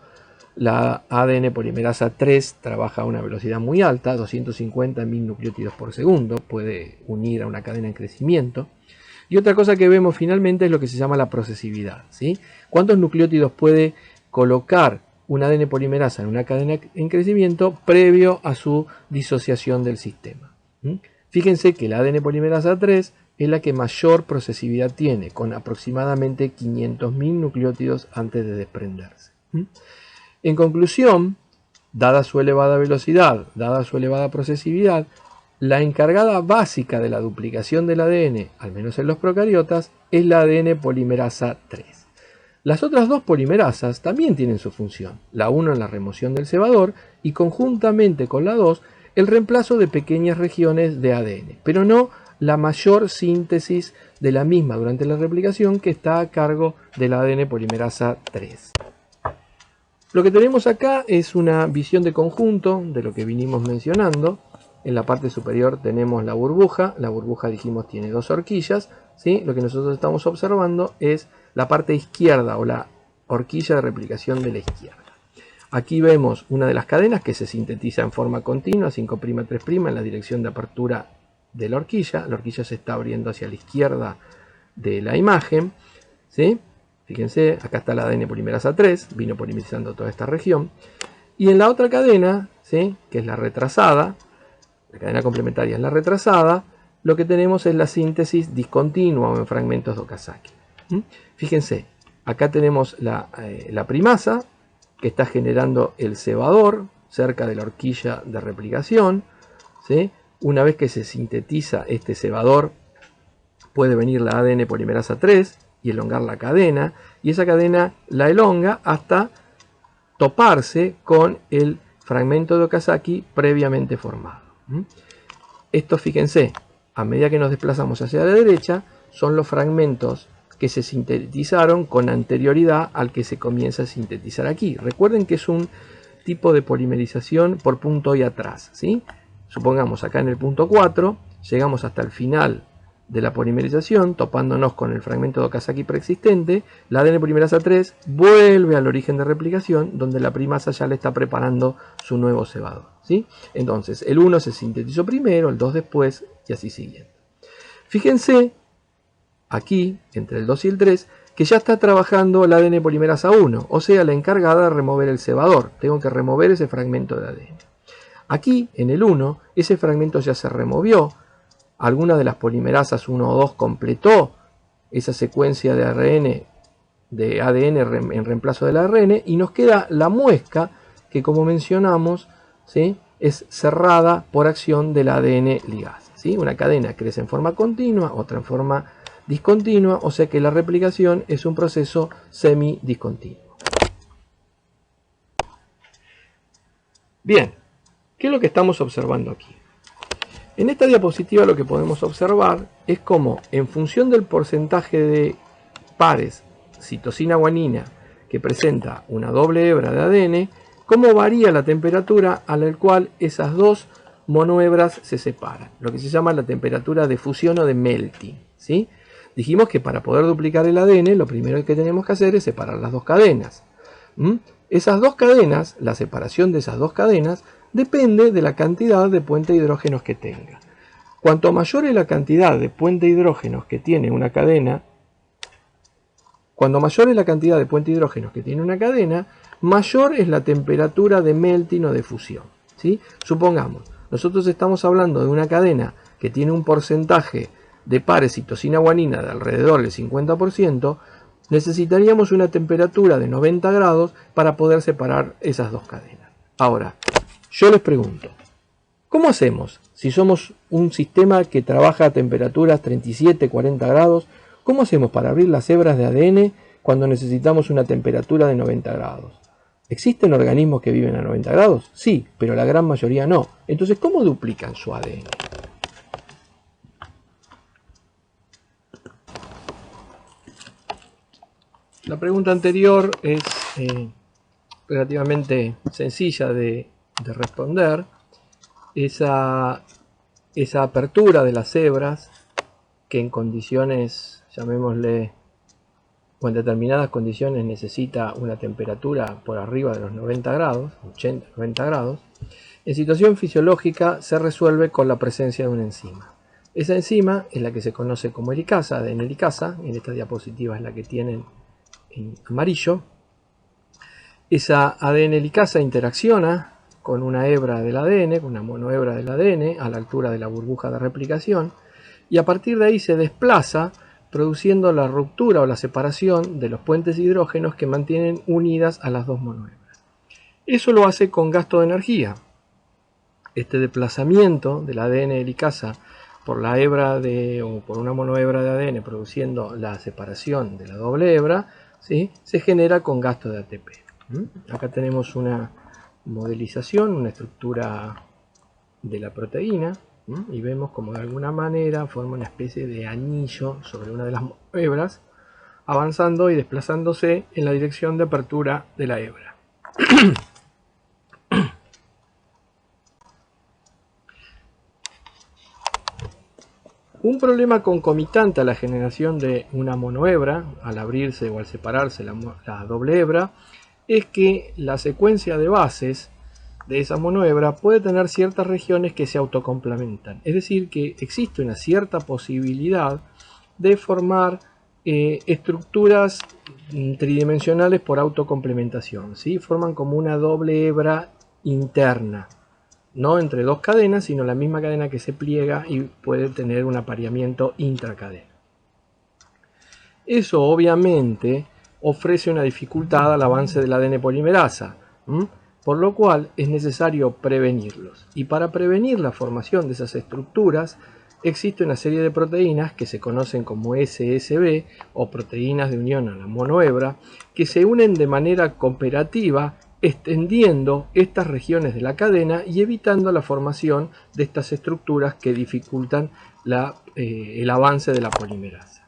La ADN polimerasa 3 trabaja a una velocidad muy alta, 250 1000 nucleótidos por segundo, puede unir a una cadena en crecimiento. Y otra cosa que vemos finalmente es lo que se llama la procesividad, ¿sí? ¿Cuántos nucleótidos puede colocar una ADN polimerasa en una cadena en crecimiento previo a su disociación del sistema? Fíjense que la ADN polimerasa 3 es la que mayor procesividad tiene, con aproximadamente 500.000 nucleótidos antes de desprenderse. En conclusión, dada su elevada velocidad, dada su elevada procesividad, la encargada básica de la duplicación del ADN, al menos en los procariotas, es la ADN polimerasa 3. Las otras dos polimerasas también tienen su función, la 1 en la remoción del cebador y conjuntamente con la 2 el reemplazo de pequeñas regiones de ADN, pero no la mayor síntesis de la misma durante la replicación, que está a cargo de la ADN polimerasa 3. Lo que tenemos acá es una visión de conjunto de lo que vinimos mencionando. En la parte superior tenemos la burbuja dijimos tiene 2 horquillas, ¿sí? Lo que nosotros estamos observando es la parte izquierda o la horquilla de replicación de la izquierda. Aquí vemos una de las cadenas que se sintetiza en forma continua, 5'3' en la dirección de apertura de la horquilla se está abriendo hacia la izquierda de la imagen, ¿sí? Fíjense, acá está la ADN polimerasa 3, vino polimerizando toda esta región. Y en la otra cadena, ¿sí? Que es la retrasada, la cadena complementaria es la retrasada, lo que tenemos es la síntesis discontinua o en fragmentos de Okazaki. Fíjense, acá tenemos la primasa que está generando el cebador cerca de la horquilla de replicación, ¿sí? Una vez que se sintetiza este cebador, puede venir la ADN polimerasa 3 y elongar la cadena, y esa cadena la elonga hasta toparse con el fragmento de Okazaki previamente formado. Estos, fíjense, a medida que nos desplazamos hacia la derecha, son los fragmentos que se sintetizaron con anterioridad al que se comienza a sintetizar aquí. Recuerden que es un tipo de polimerización por punto y atrás, ¿sí? Supongamos acá en el punto 4, llegamos hasta el final de la polimerización, topándonos con el fragmento de Okazaki preexistente, la ADN polimerasa 3 vuelve al origen de replicación, donde la primasa ya le está preparando su nuevo cebador, ¿sí? Entonces, el 1 se sintetizó primero, el 2 después, y así siguiendo. Fíjense, aquí, entre el 2 y el 3, que ya está trabajando la ADN polimerasa 1, o sea, la encargada de remover el cebador. Tengo que remover ese fragmento de ADN. Aquí, en el 1, ese fragmento ya se removió. Alguna de las polimerasas 1 o 2 completó esa secuencia de ADN en reemplazo del ARN, y nos queda la muesca que, como mencionamos, ¿sí? Es cerrada por acción del ADN ligasa, ¿sí? Una cadena crece en forma continua, otra en forma discontinua, o sea que la replicación es un proceso semidiscontinuo. Bien, ¿qué es lo que estamos observando aquí? En esta diapositiva lo que podemos observar es cómo, en función del porcentaje de pares citosina-guanina que presenta una doble hebra de ADN, cómo varía la temperatura a la cual esas dos monohebras se separan, lo que se llama la temperatura de fusión o de melting, ¿sí? Dijimos que para poder duplicar el ADN, lo primero que tenemos que hacer es separar las dos cadenas. Esas dos cadenas, la separación de esas dos cadenas, depende de la cantidad de puente de hidrógenos que tenga. Cuanto mayor es la cantidad de puente de hidrógenos que tiene una cadena, mayor es la temperatura de melting o de fusión, ¿sí? Supongamos, nosotros estamos hablando de una cadena que tiene un porcentaje de pares citosina-guanina de alrededor del 50%, necesitaríamos una temperatura de 90 grados para poder separar esas dos cadenas. Ahora, yo les pregunto, ¿cómo hacemos si somos un sistema que trabaja a temperaturas 37-40 grados? ¿Cómo hacemos para abrir las hebras de ADN cuando necesitamos una temperatura de 90 grados? ¿Existen organismos que viven a 90 grados? Sí, pero la gran mayoría no. Entonces, ¿cómo duplican su ADN? La pregunta anterior es relativamente sencilla de responder. Esa apertura de las hebras, que en condiciones, llamémosle, o en determinadas condiciones necesita una temperatura por arriba de los 90 grados, 80-90 grados, en situación fisiológica se resuelve con la presencia de una enzima. Esa enzima es la que se conoce como helicasa, ADN helicasa, en esta diapositiva es la que tienen en amarillo. Esa ADN helicasa interacciona con una hebra del ADN, con una monohebra del ADN, a la altura de la burbuja de replicación, y a partir de ahí se desplaza, produciendo la ruptura o la separación de los puentes de hidrógenos que mantienen unidas a las dos monohebras. Eso lo hace con gasto de energía. Este desplazamiento del ADN helicasa por la hebra o por una monohebra de ADN produciendo la separación de la doble hebra, ¿sí?, se genera con gasto de ATP. Acá tenemos una modelización, una estructura de la proteína, y vemos como de alguna manera forma una especie de anillo sobre una de las hebras, avanzando y desplazándose en la dirección de apertura de la hebra. Un problema concomitante a la generación de una monohebra, al abrirse o al separarse la doble hebra, es que la secuencia de bases de esa monohebra puede tener ciertas regiones que se autocomplementan. Es decir, que existe una cierta posibilidad de formar estructuras tridimensionales por autocomplementación, ¿sí? Forman como una doble hebra interna, no entre dos cadenas, sino la misma cadena que se pliega y puede tener un apareamiento intracadena. Eso obviamente ofrece una dificultad al avance del ADN polimerasa, por lo cual es necesario prevenirlos. Y para prevenir la formación de esas estructuras existe una serie de proteínas que se conocen como SSB o proteínas de unión a la monohebra, que se unen de manera cooperativa extendiendo estas regiones de la cadena y evitando la formación de estas estructuras que dificultan el avance de la polimerasa.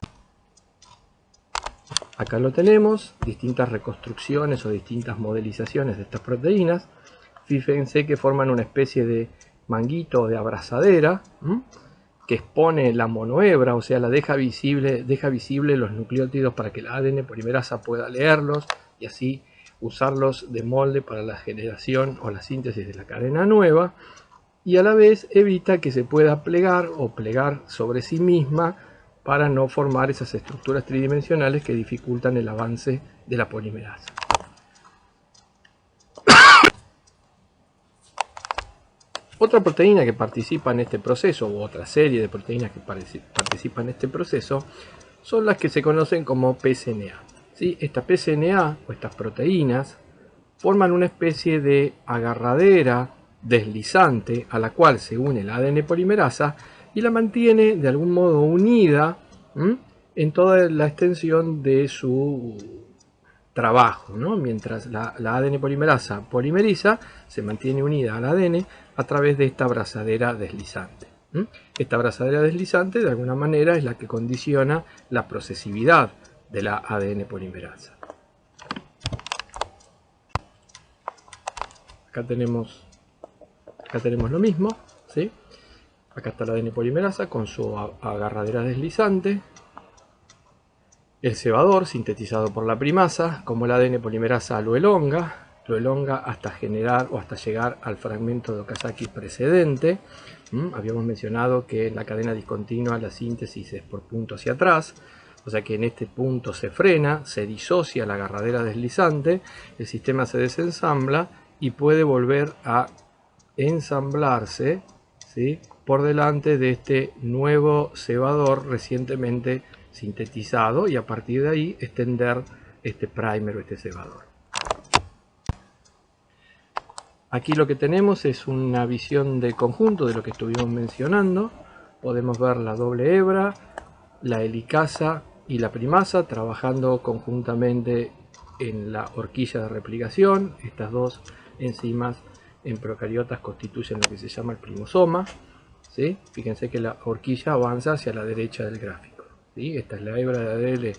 Acá lo tenemos, distintas reconstrucciones o distintas modelizaciones de estas proteínas. Fíjense que forman una especie de manguito de abrazadera que expone la monohebra, o sea, deja visible los nucleótidos para que la ADN polimerasa pueda leerlos y así usarlos de molde para la generación o la síntesis de la cadena nueva, y a la vez evita que se pueda plegar o plegar sobre sí misma para no formar esas estructuras tridimensionales que dificultan el avance de la polimerasa. Otra proteína que participa en este proceso, u otra serie de proteínas que participan en este proceso, son las que se conocen como pSNA. ¿Sí? Esta pSNA o estas proteínas forman una especie de agarradera deslizante a la cual se une el ADN polimerasa y la mantiene de algún modo unida en toda la extensión de su trabajo, ¿no? Mientras la ADN polimerasa polimeriza, se mantiene unida al ADN a través de esta abrazadera deslizante. Esta abrazadera deslizante de alguna manera es la que condiciona la procesividad de la ADN polimerasa. Acá tenemos lo mismo, ¿sí? Acá está la ADN polimerasa con su agarradera deslizante. El cebador sintetizado por la primasa, como la ADN polimerasa lo elonga hasta generar o hasta llegar al fragmento de Okazaki precedente. Habíamos mencionado que en la cadena discontinua la síntesis es por punto hacia atrás, o sea que en este punto se frena, se disocia la agarradera deslizante, el sistema se desensambla y puede volver a ensamblarse, ¿sí?, por delante de este nuevo cebador recientemente sintetizado, y a partir de ahí extender este primer o este cebador. Aquí lo que tenemos es una visión de conjunto de lo que estuvimos mencionando. Podemos ver la doble hebra, la helicasa y la primasa trabajando conjuntamente en la horquilla de replicación. Estas dos enzimas en procariotas constituyen lo que se llama el primosoma, ¿sí? Fíjense que la horquilla avanza hacia la derecha del gráfico, ¿sí? Esta es la hebra de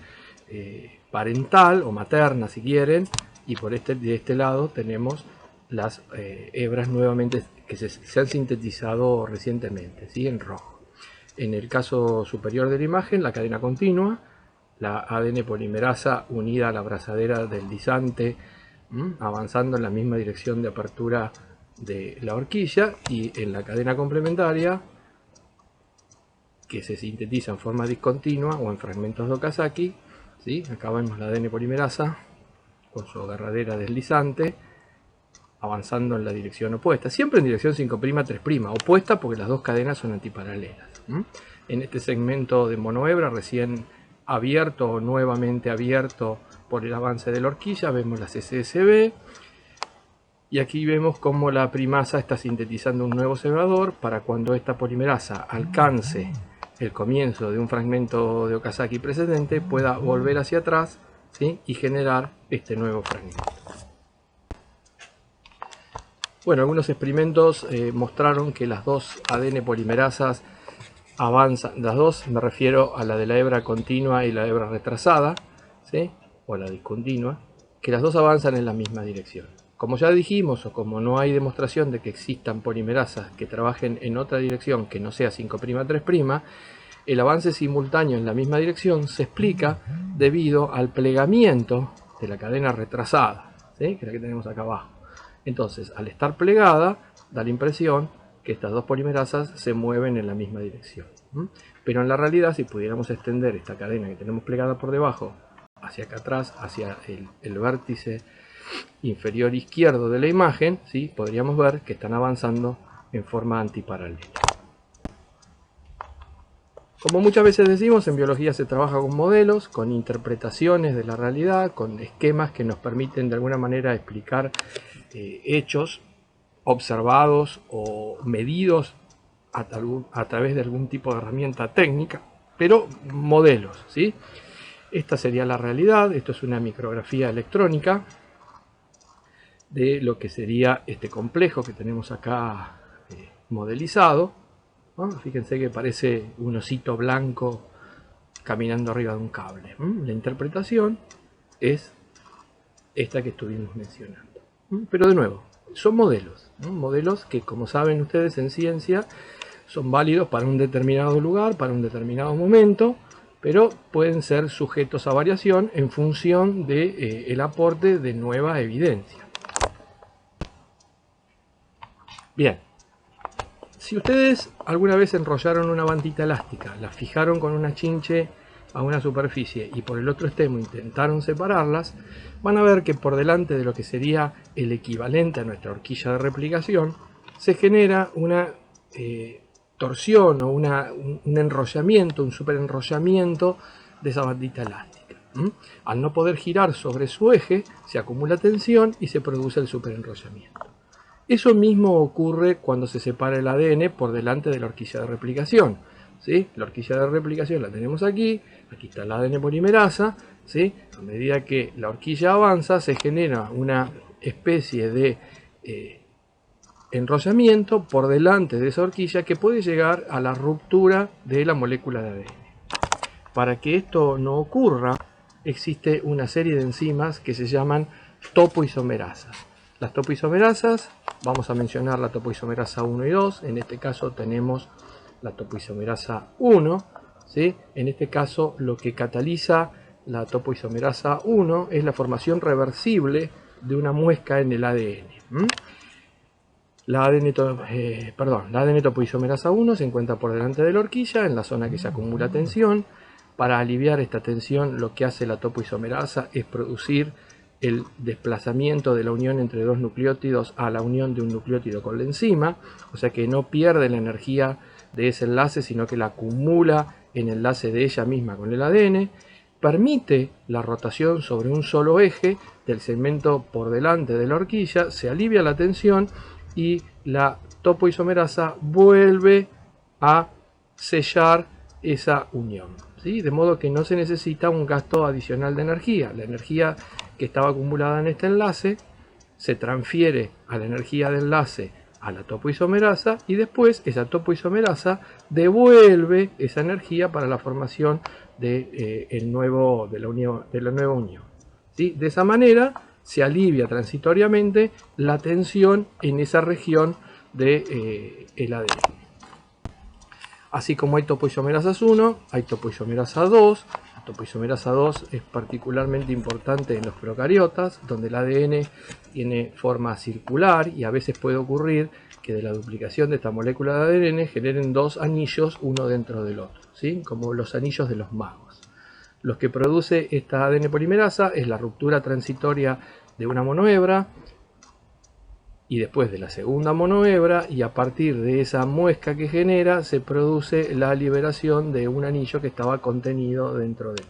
ADN parental o materna, si quieren, y de este lado tenemos las hebras nuevamente que se han sintetizado recientemente, ¿sí?, en rojo. En el caso superior de la imagen, la cadena continua, la ADN polimerasa unida a la abrazadera deslizante, avanzando en la misma dirección de apertura de la horquilla, y en la cadena complementaria, que se sintetiza en forma discontinua o en fragmentos de Okazaki, ¿sí? Acá vemos la ADN polimerasa con su agarradera deslizante, avanzando en la dirección opuesta, siempre en dirección 5', 3', opuesta porque las dos cadenas son antiparalelas. En este segmento de monohebra recién abierto o nuevamente abierto por el avance de la horquilla, vemos las SSB, y aquí vemos cómo la primasa está sintetizando un nuevo cebador para cuando esta polimerasa alcance el comienzo de un fragmento de Okazaki precedente pueda volver hacia atrás, ¿sí?, y generar este nuevo fragmento. Bueno, algunos experimentos mostraron que las dos ADN polimerasas avanzan, las dos, me refiero a la de la hebra continua y la hebra retrasada, ¿sí?, o la discontinua, que las dos avanzan en la misma dirección. Como ya dijimos, o como no hay demostración de que existan polimerasas que trabajen en otra dirección que no sea 5', 3', el avance simultáneo en la misma dirección se explica debido al plegamiento de la cadena retrasada, ¿sí?, que es la que tenemos acá abajo. Entonces, al estar plegada, da la impresión que estas dos polimerasas se mueven en la misma dirección. Pero en la realidad, si pudiéramos extender esta cadena que tenemos plegada por debajo hacia acá atrás, hacia el vértice inferior izquierdo de la imagen, ¿sí?, podríamos ver que están avanzando en forma antiparalela. Como muchas veces decimos, en biología se trabaja con modelos, con interpretaciones de la realidad, con esquemas que nos permiten de alguna manera explicar hechos observados o medidos a través de algún tipo de herramienta técnica, pero modelos, ¿sí? Esta sería la realidad. Esto es una micrografía electrónica de lo que sería este complejo que tenemos acá modelizado, ¿no? Fíjense que parece un osito blanco caminando arriba de un cable. La interpretación es esta que estuvimos mencionando. Pero de nuevo, son modelos, ¿no? Modelos que, como saben ustedes en ciencia, son válidos para un determinado lugar, para un determinado momento, pero pueden ser sujetos a variación en función del aporte de nueva evidencia. Bien, si ustedes alguna vez enrollaron una bandita elástica, la fijaron con una chinche a una superficie y por el otro extremo intentaron separarlas, van a ver que por delante de lo que sería el equivalente a nuestra horquilla de replicación, se genera una torsión o un enrollamiento, un superenrollamiento de esa bandita elástica. Al no poder girar sobre su eje, se acumula tensión y se produce el superenrollamiento. Eso mismo ocurre cuando se separa el ADN por delante de la horquilla de replicación, ¿sí? La horquilla de replicación la tenemos aquí está el ADN polimerasa, ¿sí? A medida que la horquilla avanza se genera una especie de enrollamiento por delante de esa horquilla que puede llegar a la ruptura de la molécula de ADN. Para que esto no ocurra, existe una serie de enzimas que se llaman topoisomerasas. Las topoisomerasas, vamos a mencionar la topoisomerasa 1 y 2, en este caso tenemos la topoisomerasa 1, ¿sí? En este caso lo que cataliza la topoisomerasa 1 es la formación reversible de una muesca en el ADN. La ADN topoisomerasa 1 se encuentra por delante de la horquilla, en la zona que se acumula tensión. Para aliviar esta tensión, lo que hace la topoisomerasa es producir el desplazamiento de la unión entre dos nucleótidos a la unión de un nucleótido con la enzima, o sea que no pierde la energía de ese enlace, sino que la acumula en el enlace de ella misma con el ADN. Permite la rotación sobre un solo eje del segmento por delante de la horquilla, se alivia la tensión y la topoisomerasa vuelve a sellar esa unión, ¿sí? De modo que no se necesita un gasto adicional de energía. La energía que estaba acumulada en este enlace se transfiere a la energía de enlace a la topoisomerasa y después esa topoisomerasa devuelve esa energía para la formación de la nueva unión, ¿sí? De esa manera se alivia transitoriamente la tensión en esa región del ADN. Así como hay topoisomerasas 1, hay topoisomerasa 2. La topoisomerasa 2 es particularmente importante en los procariotas, donde el ADN tiene forma circular y a veces puede ocurrir que de la duplicación de esta molécula de ADN generen dos anillos uno dentro del otro, ¿sí? Como los anillos de los magos. Lo que produce esta ADN polimerasa es la ruptura transitoria de una monohebra y después de la segunda monohebra, y a partir de esa muesca que genera se produce la liberación de un anillo que estaba contenido dentro de él.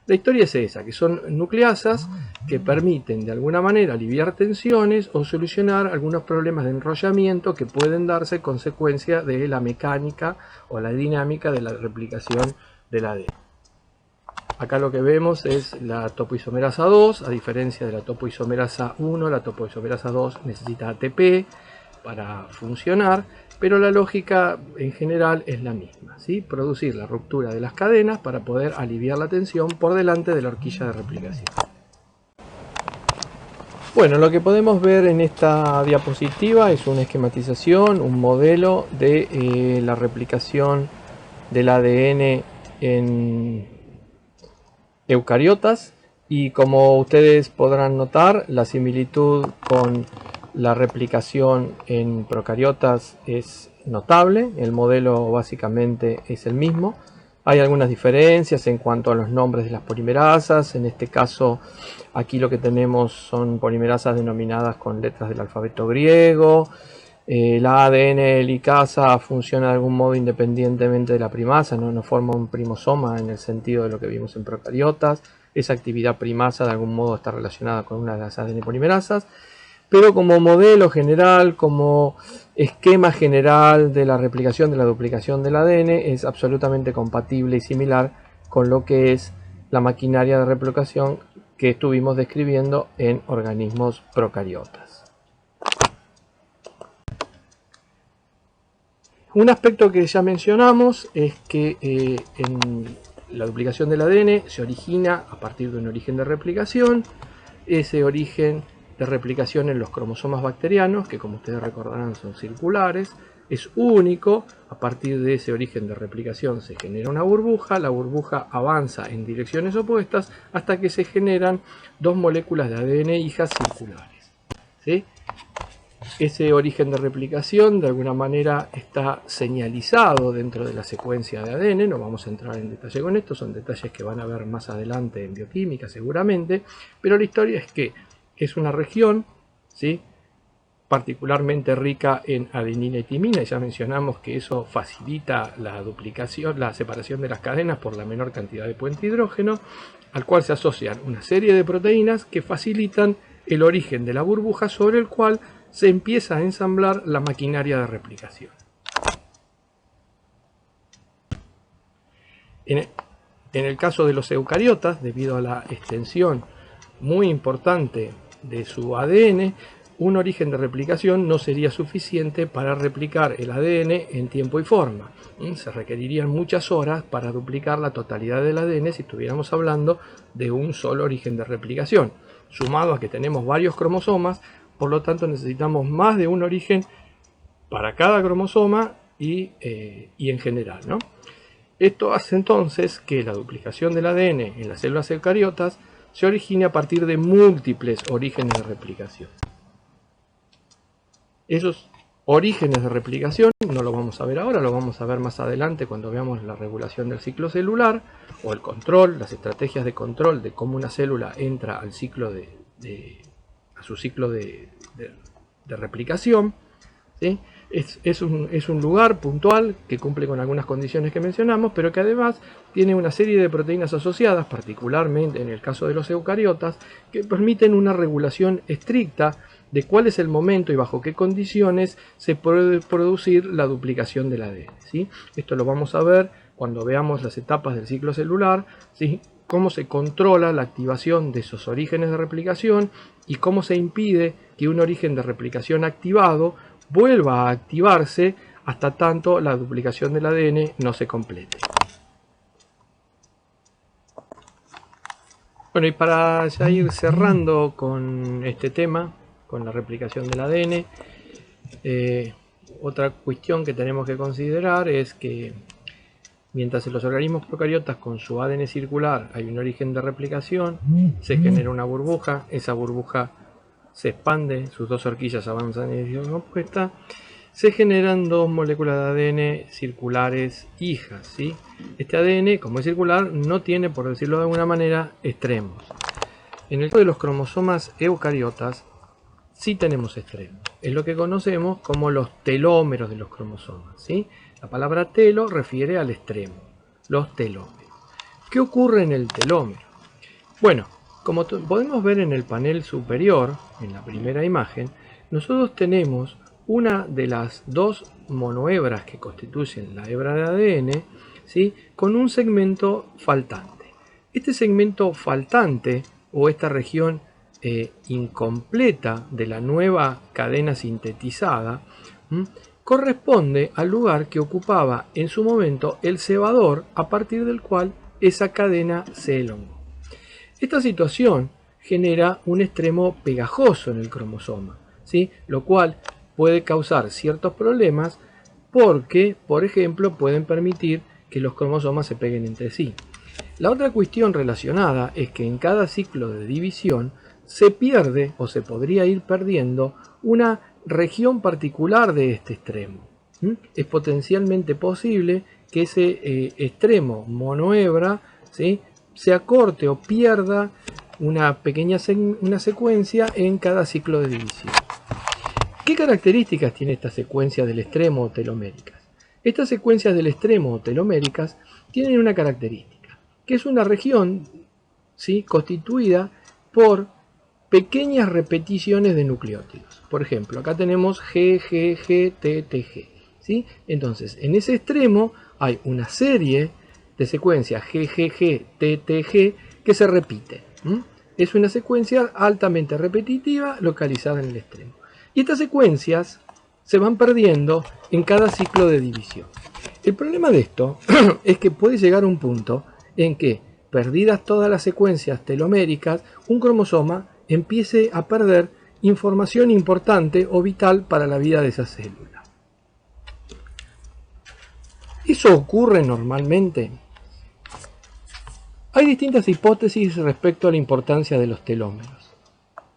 La historia es esa, que son nucleasas que permiten de alguna manera aliviar tensiones o solucionar algunos problemas de enrollamiento que pueden darse consecuencia de la mecánica o la dinámica de la replicación del ADN. Acá lo que vemos es la topoisomerasa 2, a diferencia de la topoisomerasa 1, la topoisomerasa 2 necesita ATP para funcionar, pero la lógica en general es la misma, ¿sí? Producir la ruptura de las cadenas para poder aliviar la tensión por delante de la horquilla de replicación. Bueno, lo que podemos ver en esta diapositiva es una esquematización, un modelo de la replicación del ADN en eucariotas, y como ustedes podrán notar, la similitud con la replicación en procariotas es notable. El modelo básicamente es el mismo. Hay algunas diferencias en cuanto a los nombres de las polimerasas. En este caso, aquí lo que tenemos son polimerasas denominadas con letras del alfabeto griego. La ADN helicasa funciona de algún modo independientemente de la primasa, no forma un primosoma en el sentido de lo que vimos en procariotas. Esa actividad primasa de algún modo está relacionada con una de las ADN polimerasas, pero como modelo general, como esquema general de la replicación, de la duplicación del ADN, es absolutamente compatible y similar con lo que es la maquinaria de replicación que estuvimos describiendo en organismos procariotas. Un aspecto que ya mencionamos es que en la duplicación del ADN se origina a partir de un origen de replicación. Ese origen de replicación en los cromosomas bacterianos, que como ustedes recordarán son circulares, es único. A partir de ese origen de replicación se genera una burbuja, la burbuja avanza en direcciones opuestas hasta que se generan dos moléculas de ADN hijas circulares, ¿sí? Ese origen de replicación de alguna manera está señalizado dentro de la secuencia de ADN. No vamos a entrar en detalle con esto, son detalles que van a ver más adelante en bioquímica seguramente, pero la historia es que es una región, ¿sí?, particularmente rica en adenina y timina, y ya mencionamos que eso facilita la duplicación, la separación de las cadenas por la menor cantidad de puente hidrógeno, al cual se asocian una serie de proteínas que facilitan el origen de la burbuja sobre el cual se empieza a ensamblar la maquinaria de replicación. En el caso de los eucariotas, debido a la extensión muy importante de su ADN, un origen de replicación no sería suficiente para replicar el ADN en tiempo y forma. Se requerirían muchas horas para duplicar la totalidad del ADN si estuviéramos hablando de un solo origen de replicación. Sumado a que tenemos varios cromosomas, por lo tanto necesitamos más de un origen para cada cromosoma y en general, ¿no? Esto hace entonces que la duplicación del ADN en las células eucariotas se origine a partir de múltiples orígenes de replicación. Esos orígenes de replicación no lo vamos a ver ahora, lo vamos a ver más adelante cuando veamos la regulación del ciclo celular o el control, las estrategias de control de cómo una célula entra al ciclo a su ciclo de replicación, ¿sí? Es un lugar puntual que cumple con algunas condiciones que mencionamos, pero que además tiene una serie de proteínas asociadas, particularmente en el caso de los eucariotas, que permiten una regulación estricta de cuál es el momento y bajo qué condiciones se puede producir la duplicación del ADN, ¿sí? Esto lo vamos a ver cuando veamos las etapas del ciclo celular, ¿sí? Cómo se controla la activación de esos orígenes de replicación y cómo se impide que un origen de replicación activado vuelva a activarse hasta tanto la duplicación del ADN no se complete. Bueno, y para ya ir cerrando con este tema, con la replicación del ADN, otra cuestión que tenemos que considerar es que mientras en los organismos procariotas con su ADN circular hay un origen de replicación, se genera una burbuja, esa burbuja se expande, sus dos horquillas avanzan en dirección opuesta, se generan dos moléculas de ADN circulares hijas, ¿sí? Este ADN, como es circular, no tiene, por decirlo de alguna manera, extremos. En el caso de los cromosomas eucariotas, sí tenemos extremos. Es lo que conocemos como los telómeros de los cromosomas, ¿sí? La palabra telo refiere al extremo, los telómeros. ¿Qué ocurre en el telómero? Bueno, como podemos ver en el panel superior, en la primera imagen, nosotros tenemos una de las dos monohebras que constituyen la hebra de ADN, ¿sí? Con un segmento faltante. Este segmento faltante, o esta región incompleta de la nueva cadena sintetizada, corresponde al lugar que ocupaba en su momento el cebador a partir del cual esa cadena se elongó. Esta situación genera un extremo pegajoso en el cromosoma, ¿sí? Lo cual puede causar ciertos problemas porque, por ejemplo, pueden permitir que los cromosomas se peguen entre sí. La otra cuestión relacionada es que en cada ciclo de división se pierde o se podría ir perdiendo una región particular de este extremo. Es potencialmente posible que ese extremo monohebra, ¿sí?, se acorte o pierda una pequeña secuencia en cada ciclo de división. ¿Qué características tiene esta secuencia del extremo o teloméricas? Estas secuencias del extremo o teloméricas tienen una característica, que es una región, ¿sí?, constituida por pequeñas repeticiones de nucleótidos. Por ejemplo, acá tenemos G, G, G, T, T, G, ¿sí? Entonces, en ese extremo hay una serie de secuencias G, G, G, T, T, G que se repite. Es una secuencia altamente repetitiva localizada en el extremo. Y estas secuencias se van perdiendo en cada ciclo de división. El problema de esto es que puede llegar a un punto en que, perdidas todas las secuencias teloméricas, un cromosoma empiece a perder información importante o vital para la vida de esa célula. ¿Eso ocurre normalmente? Hay distintas hipótesis respecto a la importancia de los telómeros.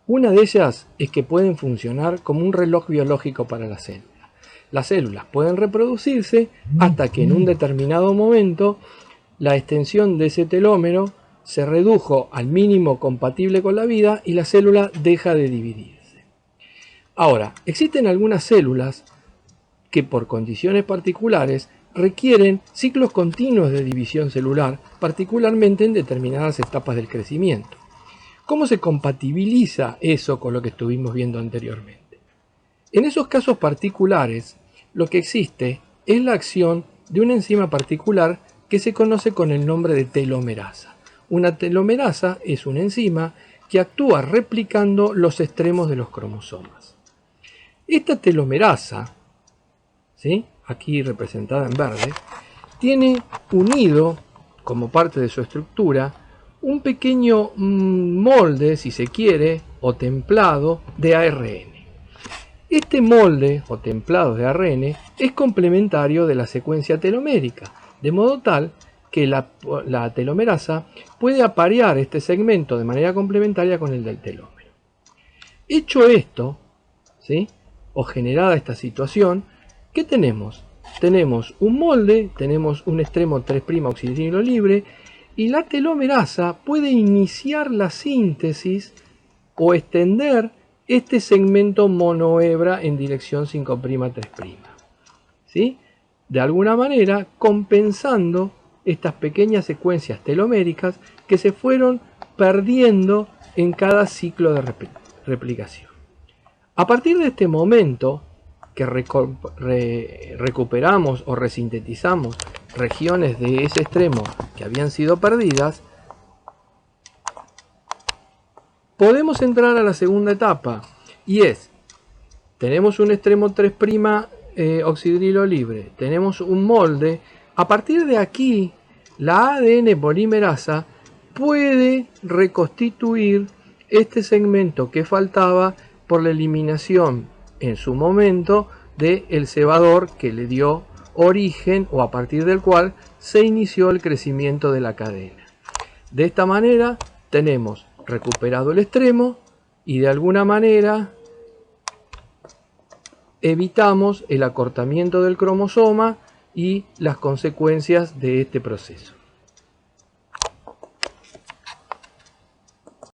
Una de ellas es que pueden funcionar como un reloj biológico para la célula. Las células pueden reproducirse hasta que en un determinado momento la extensión de ese telómero se redujo al mínimo compatible con la vida y la célula deja de dividirse. Ahora, existen algunas células que por condiciones particulares requieren ciclos continuos de división celular, particularmente en determinadas etapas del crecimiento. ¿Cómo se compatibiliza eso con lo que estuvimos viendo anteriormente? En esos casos particulares, lo que existe es la acción de una enzima particular que se conoce con el nombre de telomerasa. Una telomerasa es una enzima que actúa replicando los extremos de los cromosomas. Esta telomerasa, ¿sí?, aquí representada en verde, tiene unido, como parte de su estructura, un pequeño molde, si se quiere, o templado de ARN. Este molde o templado de ARN es complementario de la secuencia telomérica, de modo tal que la telomerasa puede aparear este segmento de manera complementaria con el del telómero. Hecho esto, ¿sí?, o generada esta situación, ¿qué tenemos? Tenemos un molde, tenemos un extremo 3' oxidrilo libre, y la telomerasa puede iniciar la síntesis o extender este segmento monohebra en dirección 5'3', ¿sí?, de alguna manera compensando estas pequeñas secuencias teloméricas que se fueron perdiendo en cada ciclo de replicación. A partir de este momento que recuperamos o resintetizamos regiones de ese extremo que habían sido perdidas, podemos entrar a la segunda etapa, y es, tenemos un extremo 3' oxidrilo libre, tenemos un molde. A partir de aquí, la ADN polimerasa puede reconstituir este segmento que faltaba por la eliminación en su momento del cebador que le dio origen o a partir del cual se inició el crecimiento de la cadena. De esta manera tenemos recuperado el extremo y de alguna manera evitamos el acortamiento del cromosoma y las consecuencias de este proceso.